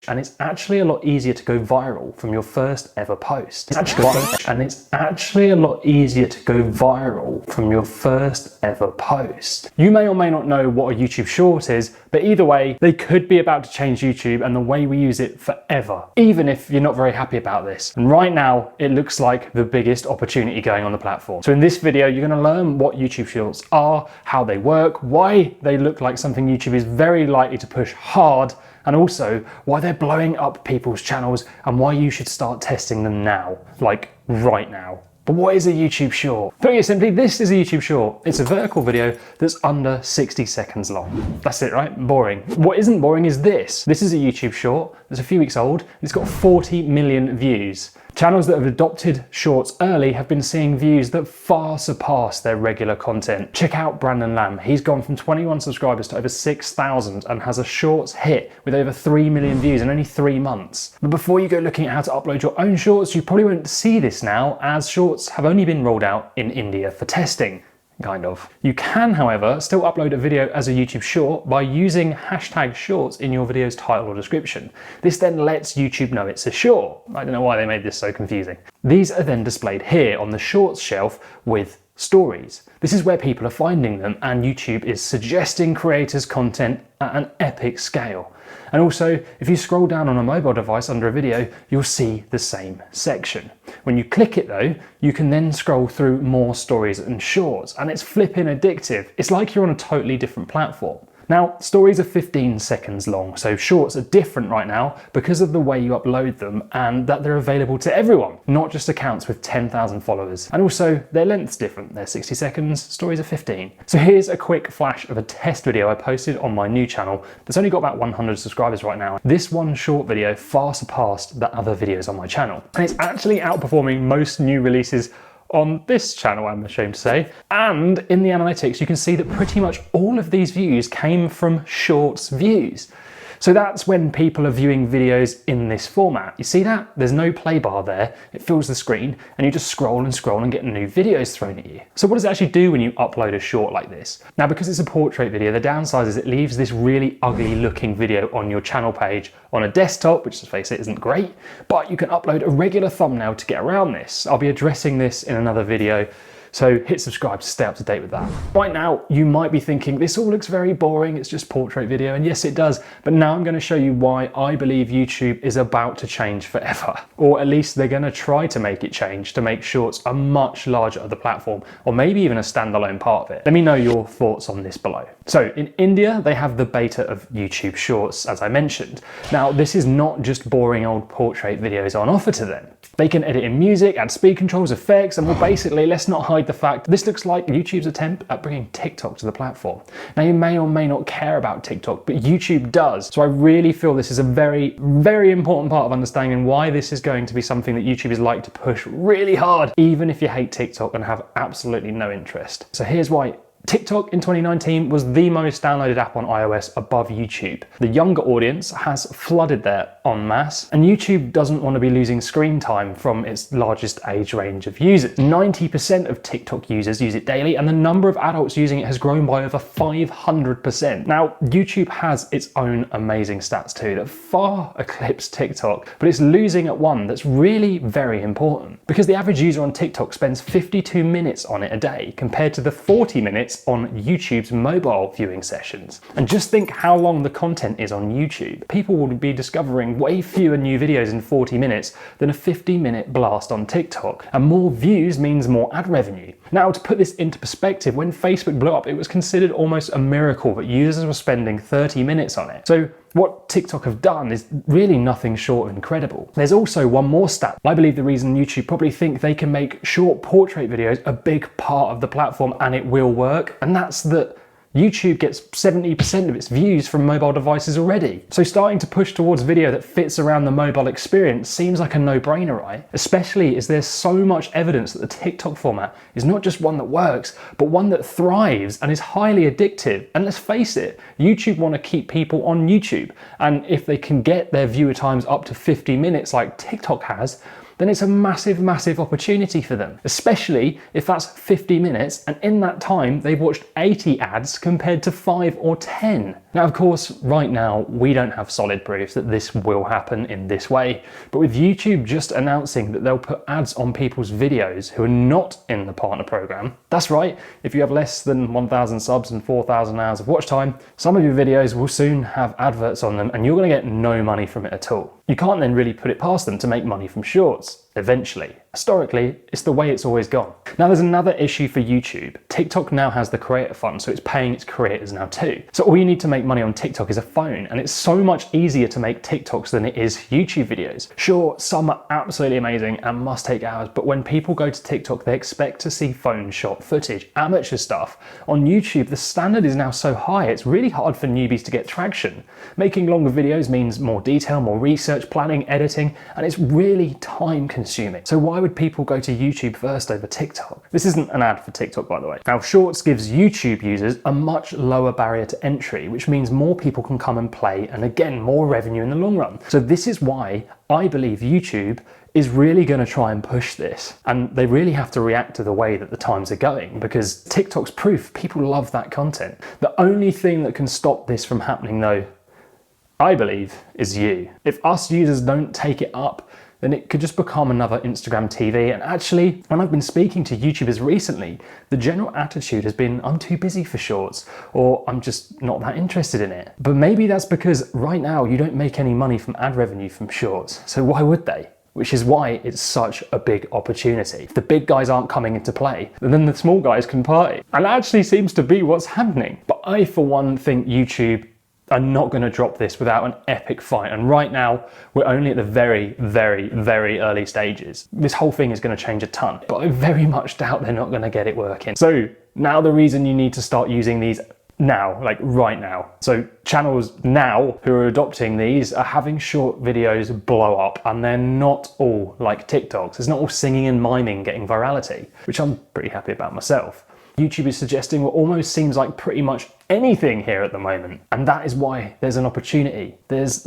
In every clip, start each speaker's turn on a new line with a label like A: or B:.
A: And it's actually a lot easier to go viral from your first ever post. You may or may not know what a YouTube Short is, but either way, they could be about to change YouTube and the way we use it forever, even if you're not very happy about this. And right now, it looks like the biggest opportunity going on the platform. So in this video, you're going to learn what YouTube Shorts are, how they work, why they look like something YouTube is very likely to push hard, and also why they're blowing up people's channels and why you should start testing them now, like right now. But what is a YouTube Short? Putting it simply, this is a YouTube Short. It's a vertical video that's under 60 seconds long. That's it, right? Boring. What isn't boring is this. This is a YouTube Short that's a few weeks old, and it's got 40 million views. Channels that have adopted Shorts early have been seeing views that far surpass their regular content. Check out Brandon Lamb. He's gone from 21 subscribers to over 6,000 and has a Shorts hit with over 3 million views in only 3 months. But before you go looking at how to upload your own Shorts, you probably won't see this now, as Shorts have only been rolled out in India for testing. Kind of. You can, however, still upload a video as a YouTube Short by using hashtag Shorts in your video's title or description. This then lets YouTube know it's a short. I don't know why they made this so confusing. These are then displayed here on the Shorts shelf with stories. This is where people are finding them, and YouTube is suggesting creators content at an epic scale. And also, if you scroll down on a mobile device under a video, you'll see the same section. When you click it though, you can then scroll through more stories and shorts, and it's flipping addictive. It's like you're on a totally different platform. Now, stories are 15 seconds long, so shorts are different right now because of the way you upload them and that they're available to everyone, not just accounts with 10,000 followers. And also, their length's different. They're 60 seconds, stories are 15. So here's a quick flash of a test video I posted on my new channel that's only got about 100 subscribers right now. This one short video far surpassed the other videos on my channel. And it's actually outperforming most new releases on this channel, I'm ashamed to say. And in the analytics, you can see that pretty much all of these views came from Shorts views. So that's when people are viewing videos in this format. You see that? There's no play bar there. It fills the screen and you just scroll and get new videos thrown at you. So what does it actually do when you upload a short like this? Now, because it's a portrait video, the downside is it leaves this really ugly looking video on your channel page on a desktop, which, let's face it, isn't great, but you can upload a regular thumbnail to get around this. I'll be addressing this in another video, so hit subscribe to stay up to date with that. Right now, you might be thinking, this all looks very boring, it's just portrait video, and yes it does, but now I'm going to show you why I believe YouTube is about to change forever. Or at least they're going to try to make it change to make Shorts a much larger of the platform, or maybe even a standalone part of it. Let me know your thoughts on this below. So in India, they have the beta of YouTube Shorts, as I mentioned. Now, this is not just boring old portrait videos on offer to them. They can edit in music, add speed controls, effects, and well, basically, let's not hide the fact this looks like YouTube's attempt at bringing TikTok to the platform. Now, you may or may not care about TikTok, but YouTube does. So I really feel this is a very, very important part of understanding why this is going to be something that YouTube is like to push really hard, even if you hate TikTok and have absolutely no interest. So here's why. TikTok in 2019 was the most downloaded app on iOS above YouTube. The younger audience has flooded there en masse, and YouTube doesn't want to be losing screen time from its largest age range of users. 90% of TikTok users use it daily, and the number of adults using it has grown by over 500%. Now, YouTube has its own amazing stats too that far eclipse TikTok, but it's losing at one that's really very important, because the average user on TikTok spends 52 minutes on it a day compared to the 40 minutes on YouTube's mobile viewing sessions. And just think how long the content is on YouTube. People will be discovering way fewer new videos in 40 minutes than a 50-minute blast on TikTok. And more views means more ad revenue. Now, to put this into perspective, when Facebook blew up, it was considered almost a miracle that users were spending 30 minutes on it. So what TikTok have done is really nothing short of incredible. There's also one more stat. I believe the reason YouTube probably think they can make short portrait videos a big part of the platform and it will work, and that's that YouTube gets 70% of its views from mobile devices already. So starting to push towards video that fits around the mobile experience seems like a no-brainer, right? Especially as there's so much evidence that the TikTok format is not just one that works, but one that thrives and is highly addictive. And let's face it, YouTube want to keep people on YouTube. And if they can get their viewer times up to 50 minutes like TikTok has, then it's a massive, massive opportunity for them, especially if that's 50 minutes and in that time they've watched 80 ads compared to 5 or 10. Now, of course, right now we don't have solid proof that this will happen in this way, but with YouTube just announcing that they'll put ads on people's videos who are not in the partner program, that's right, if you have less than 1,000 subs and 4,000 hours of watch time, some of your videos will soon have adverts on them and you're going to get no money from it at all. You can't then really put it past them to make money from shorts, eventually. Historically, it's the way it's always gone. Now there's another issue for YouTube. TikTok now has the creator fund, so it's paying its creators now too. So all you need to make money on TikTok is a phone, and it's so much easier to make TikToks than it is YouTube videos. Sure, some are absolutely amazing and must take hours, but when people go to TikTok, they expect to see phone shot footage, amateur stuff. On YouTube, the standard is now so high, it's really hard for newbies to get traction. Making longer videos means more detail, more research, planning, editing, and it's really time consuming. So why would people go to YouTube first over TikTok? This isn't an ad for TikTok, by the way. Now, Shorts gives YouTube users a much lower barrier to entry, which means more people can come and play, and again, more revenue in the long run. So this is why I believe YouTube is really going to try and push this, and they really have to react to the way that the times are going, because TikTok's proof people love that content. The only thing that can stop this from happening, though, I believe, is you. If us users don't take it up, then it could just become another Instagram TV. And actually, when I've been speaking to YouTubers recently, the general attitude has been, I'm too busy for shorts, or I'm just not that interested in it. But maybe that's because right now you don't make any money from ad revenue from shorts, so why would they? Which is why it's such a big opportunity. If the big guys aren't coming into play, then the small guys can party. And that actually seems to be what's happening. But I, for one, think YouTube are not going to drop this without an epic fight. And right now, we're only at the very, very, very early stages. This whole thing is going to change a ton, but I very much doubt they're not going to get it working. So now the reason you need to start using these now, like right now. So channels now who are adopting these are having short videos blow up, and they're not all like TikToks. It's not all singing and miming getting virality, which I'm pretty happy about myself. YouTube is suggesting what almost seems like pretty much anything here at the moment. And that is why there's an opportunity. There's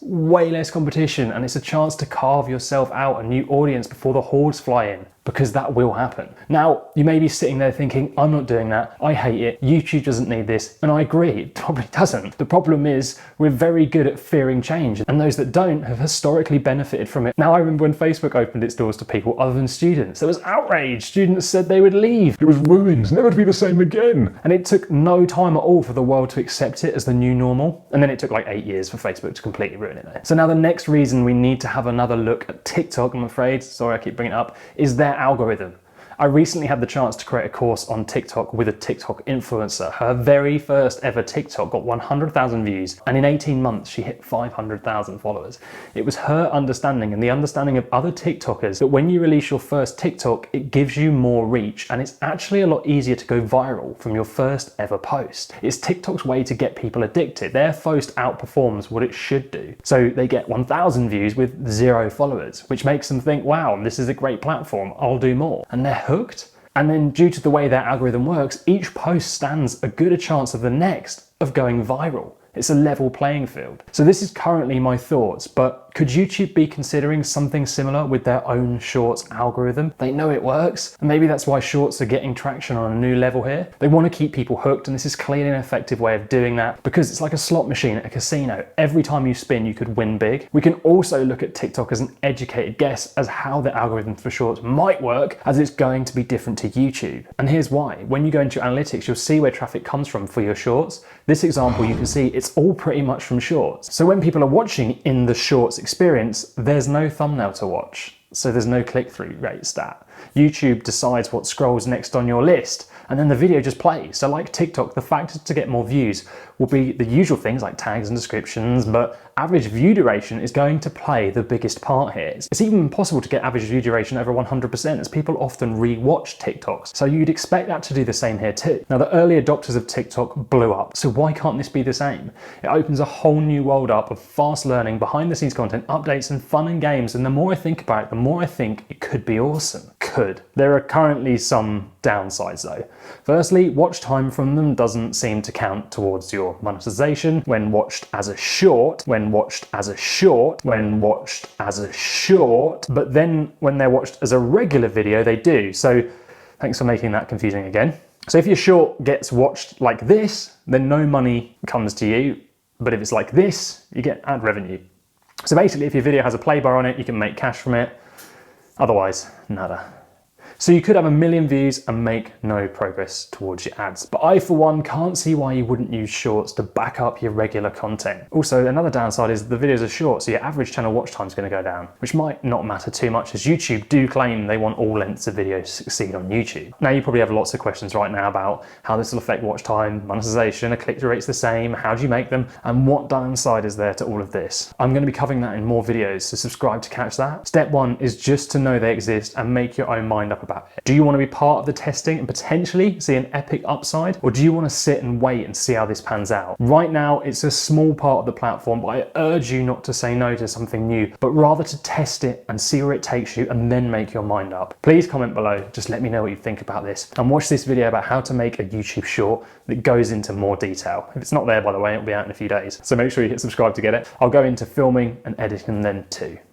A: way less competition, and it's a chance to carve yourself out a new audience before the hordes fly in, because that will happen. Now, you may be sitting there thinking, I'm not doing that, I hate it, YouTube doesn't need this, and I agree, it probably doesn't. The problem is, we're very good at fearing change, and those that don't have historically benefited from it. Now, I remember when Facebook opened its doors to people other than students, there was outrage. Students said they would leave. It was ruined, never to be the same again. And it took no time at all for the world to accept it as the new normal, and then it took like 8 years for Facebook to completely ruin it. So now the next reason we need to have another look at TikTok, I'm afraid, sorry I keep bringing it up, is their algorithm. I recently had the chance to create a course on TikTok with a TikTok influencer. Her very first ever TikTok got 100,000 views, and in 18 months she hit 500,000 followers. It was her understanding and the understanding of other TikTokers that when you release your first TikTok, it gives you more reach, and it's actually a lot easier to go viral from your first ever post. It's TikTok's way to get people addicted. Their post outperforms what it should do. So they get 1,000 views with 0 followers, which makes them think, wow, this is a great platform, I'll do more. And they're hooked. And then due to the way their algorithm works, each post stands a good chance of the next of going viral. It's a level playing field. So this is currently my thoughts, but could YouTube be considering something similar with their own Shorts algorithm? They know it works, and maybe that's why Shorts are getting traction on a new level here. They want to keep people hooked, and this is clearly an effective way of doing that, because it's like a slot machine at a casino. Every time you spin, you could win big. We can also look at TikTok as an educated guess as how the algorithm for Shorts might work, as it's going to be different to YouTube. And here's why. When you go into your analytics, you'll see where traffic comes from for your Shorts. This example, you can see it's all pretty much from Shorts. So when people are watching in the Shorts experience, there's no thumbnail to watch, so there's no click-through rate stat. YouTube decides what scrolls next on your list, and then the video just plays. So like TikTok, the factors to get more views will be the usual things like tags and descriptions, but average view duration is going to play the biggest part here. It's even possible to get average view duration over 100%, as people often re-watch TikToks. So you'd expect that to do the same here too. Now, the early adopters of TikTok blew up, so why can't this be the same? It opens a whole new world up of fast learning, behind the scenes content, updates and fun and games, and the more I think about it, the more I think it could be awesome. could. There are currently some downsides though. Firstly, watch time from them doesn't seem to count towards your monetization when watched as a short, when watched as a short, when watched as a short, but then when they're watched as a regular video, they do. So thanks for making that confusing again. So if your short gets watched like this, then no money comes to you. But if it's like this, you get ad revenue. So basically, if your video has a play bar on it, you can make cash from it. Otherwise, nada. So you could have 1 million views and make no progress towards your ads. But I, for one, can't see why you wouldn't use shorts to back up your regular content. Also, another downside is the videos are short, so your average channel watch time is going to go down, which might not matter too much, as YouTube do claim they want all lengths of videos to succeed on YouTube. Now, you probably have lots of questions right now about how this will affect watch time, monetization, are click-through rates the same, how do you make them, and what downside is there to all of this. I'm going to be covering that in more videos, so subscribe to catch that. Step 1 is just to know they exist and make your own mind up about it. Do you want to be part of the testing and potentially see an epic upside? Or do you want to sit and wait and see how this pans out? Right now, it's a small part of the platform, but I urge you not to say no to something new, but rather to test it and see where it takes you and then make your mind up. Please comment below, just let me know what you think about this. And watch this video about how to make a YouTube short that goes into more detail. If it's not there, by the way, it'll be out in a few days. So make sure you hit subscribe to get it. I'll go into filming and editing then too.